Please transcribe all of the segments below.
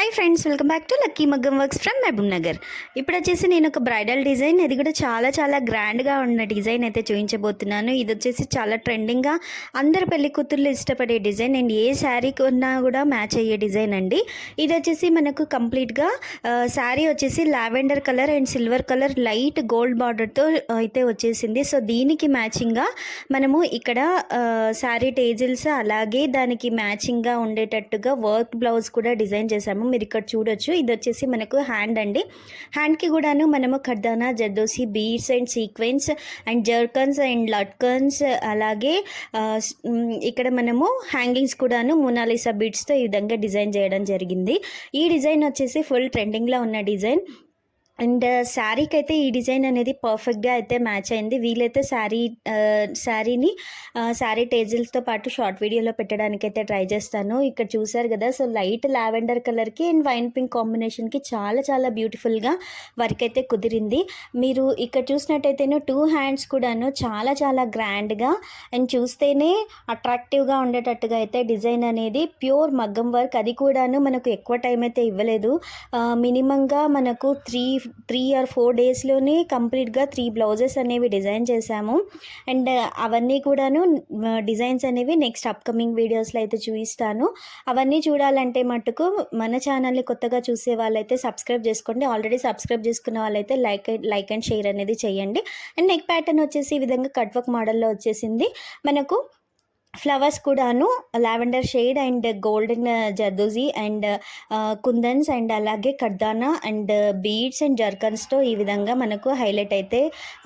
Hi friends, welcome back to lucky మగ్గం works from Mahabub Nagar. ఇప్పుడు వచ్చేసి నేను ఒక బ్రైడల్ డిజైన్, ఇది కూడా చాలా గ్రాండ్గా ఉన్న డిజైన్ అయితే చూపించబోతున్నాను. ఇది వచ్చేసి చాలా ట్రెండింగ్గా అందరు పెళ్లి కూతుర్లు ఇష్టపడే డిజైన్ అండ్ ఏ శారీ కొన్నా కూడా మ్యాచ్ అయ్యే డిజైన్ అండి. ఇది వచ్చేసి మనకు కంప్లీట్గా శారీ వచ్చేసి lavender colour and silver colour light gold బార్డర్తో అయితే వచ్చేసింది. సో దీనికి మ్యాచింగ్గా మనము ఇక్కడ శారీ టేజిల్స్ అలాగే దానికి మ్యాచింగ్గా ఉండేటట్టుగా వర్క్ బ్లౌజ్ కూడా డిజైన్ చేసాము. మీరు ఇక్కడ చూడొచ్చు. ఇది వచ్చేసి మనకు హ్యాండ్ అండి. హ్యాండ్కి కూడాను మనము ఖర్దానా, zardozi, beads and sequins and zircons and లట్కన్స్ అలాగే ఇక్కడ మనము హ్యాంగింగ్స్ కూడాను మోనాలిసా బీడ్స్తో ఈ విధంగా డిజైన్ చేయడం జరిగింది. ఈ డిజైన్ వచ్చేసి ఫుల్ ట్రెండింగ్లో ఉన్న డిజైన్ అండ్ శారీకి అయితే ఈ డిజైన్ అనేది పర్ఫెక్ట్గా అయితే మ్యాచ్ అయింది. వీలైతే శారీని శారీ టేజిల్స్తో పాటు షార్ట్ వీడియోలో పెట్టడానికి అయితే ట్రై చేస్తాను. ఇక్కడ చూసారు కదా, సో లైట్ లావెండర్ కలర్కి అండ్ వైన్ పింక్ కాంబినేషన్కి చాలా బ్యూటిఫుల్గా వర్క్ అయితే కుదిరింది. మీరు ఇక్కడ చూసినట్టయితేను 2 హ్యాండ్స్ కూడాను చాలా గ్రాండ్గా అండ్ చూస్తేనే అట్రాక్టివ్గా ఉండేటట్టుగా అయితే డిజైన్ అనేది ప్యూర్ మగ్గం వర్క్, అది కూడాను మనకు ఎక్కువ టైం అయితే ఇవ్వలేదు. మినిమంగా మనకు 3 or 4 డేస్లోనే కంప్లీట్గా 3 బ్లౌజెస్ అనేవి డిజైన్ చేశాము. అండ్ అవన్నీ కూడాను డిజైన్స్ అనేవి నెక్స్ట్ అప్కమింగ్ వీడియోస్లో అయితే చూపిస్తాను. అవన్నీ చూడాలంటే మటుకు మన ఛానల్ని కొత్తగా చూసే వాళ్ళైతే సబ్స్క్రైబ్ చేసుకోండి. ఆల్రెడీ సబ్స్క్రైబ్ చేసుకున్న వాళ్ళైతే లైక్ అండ్ షేర్ అనేది చేయండి. అండ్ నెక్ ప్యాటర్న్ వచ్చేసి ఈ విధంగా కట్ వర్క్ మోడల్లో వచ్చేసింది. మనకు ఫ్లవర్స్ కూడాను lavender shade and golden zardozi and kundans and అలాగే కర్దానా అండ్ బీడ్స్ అండ్ జర్కన్స్తో ఈ విధంగా మనకు హైలైట్ అయితే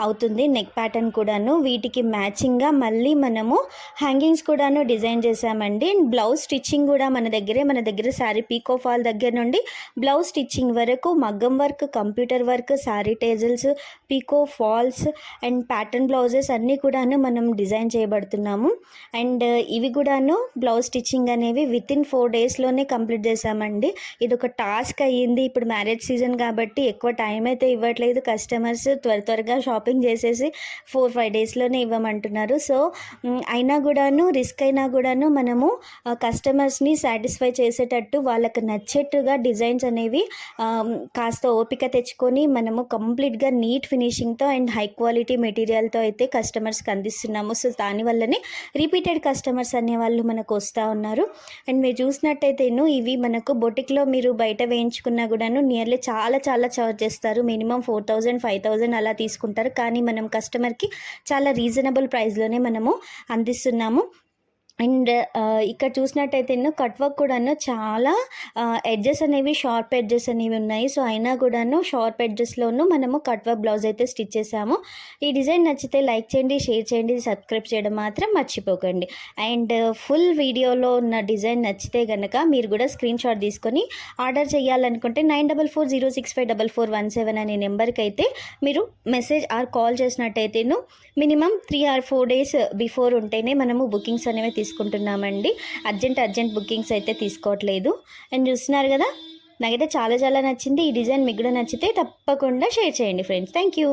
అవుతుంది. నెక్ ప్యాటర్న్ కూడాను వీటికి మ్యాచింగ్గా మళ్ళీ మనము హ్యాంగింగ్స్ కూడాను డిజైన్ చేసామండి. అండ్ బ్లౌజ్ స్టిచ్చింగ్ కూడా మన దగ్గర శారీ పీకో ఫాల్ దగ్గర నుండి బ్లౌజ్ స్టిచ్చింగ్ వరకు మగ్గం work, computer work, sari tassels, pico falls and pattern blouses అన్నీ కూడాను మనం డిజైన్ చేయబడుతున్నాము. అండ్ ఇవి కూడాను బ్లౌజ్ స్టిచ్చింగ్ అనేవి వితిన్ 4 డేస్లోనే కంప్లీట్ చేసామండి. ఇది ఒక టాస్క్ అయ్యింది. ఇప్పుడు మ్యారేజ్ సీజన్ కాబట్టి ఎక్కువ టైం అయితే ఇవ్వట్లేదు కస్టమర్స్, త్వరగా షాపింగ్ చేసేసి 4-5 డేస్లోనే ఇవ్వమంటున్నారు. సో అయినా కూడాను రిస్క్ అయినా కూడాను మనము కస్టమర్స్ని సాటిస్ఫై చేసేటట్టు వాళ్ళకి నచ్చేట్టుగా డిజైన్స్ అనేవి కాస్త ఓపిక తెచ్చుకొని మనము కంప్లీట్గా నీట్ ఫినిషింగ్తో అండ్ హై క్వాలిటీ మెటీరియల్తో అయితే కస్టమర్స్కి అందిస్తున్నాము. సో దానివల్లనే రిపీటెడ్ కస్టమర్స్ అనేవాళ్ళు మనకు వస్తూ ఉన్నారు. అండ్ మీరు చూసినట్టయితే ఇవి మనకు బొటిక్లో మీరు బయట వేయించుకున్నా కూడాను నియర్లీ చాలా చార్జ్ చేస్తారు. మినిమం 4,000, 5,000 అలా తీసుకుంటారు. కానీ మనం కస్టమర్కి చాలా రీజనబుల్ ప్రైస్లోనే మనము అందిస్తున్నాము. అండ్ ఇక్కడ చూసినట్టయితే కట్ వర్క్ కూడాను చాలా ఎడ్జెస్ అనేవి షార్ప్ ఎడ్జెస్ అనేవి ఉన్నాయి. సో అయినా కూడాను షార్ప్ ఎడ్జెస్లోనూ మనము కట్ వర్క్ బ్లౌజ్ అయితే స్టిచ్ చేసాము. ఈ డిజైన్ నచ్చితే లైక్ చేయండి, షేర్ చేయండి, సబ్స్క్రైబ్ చేయడం మాత్రం మర్చిపోకండి. అండ్ ఫుల్ వీడియోలో ఉన్న డిజైన్ నచ్చితే కనుక మీరు కూడా స్క్రీన్ షాట్ తీసుకొని ఆర్డర్ చేయాలనుకుంటే 9440654417 అనే నెంబర్కి అయితే మీరు మెసేజ్ ఆర్ కాల్ చేసినట్టయితేను మినిమం 3 or 4 డేస్ బిఫోర్ ఉంటేనే మనము బుకింగ్స్ అనేవి తీసుకుంటున్నామండి. అర్జెంట్ బుకింగ్స్ అయితే తీసుకోవట్లేదు. అండ్ చూస్తున్నారు కదా, నాకైతే చాలా నచ్చింది ఈ డిజైన్. మీకు కూడా నచ్చితే తప్పకుండా షేర్ చేయండి ఫ్రెండ్స్. Thank you.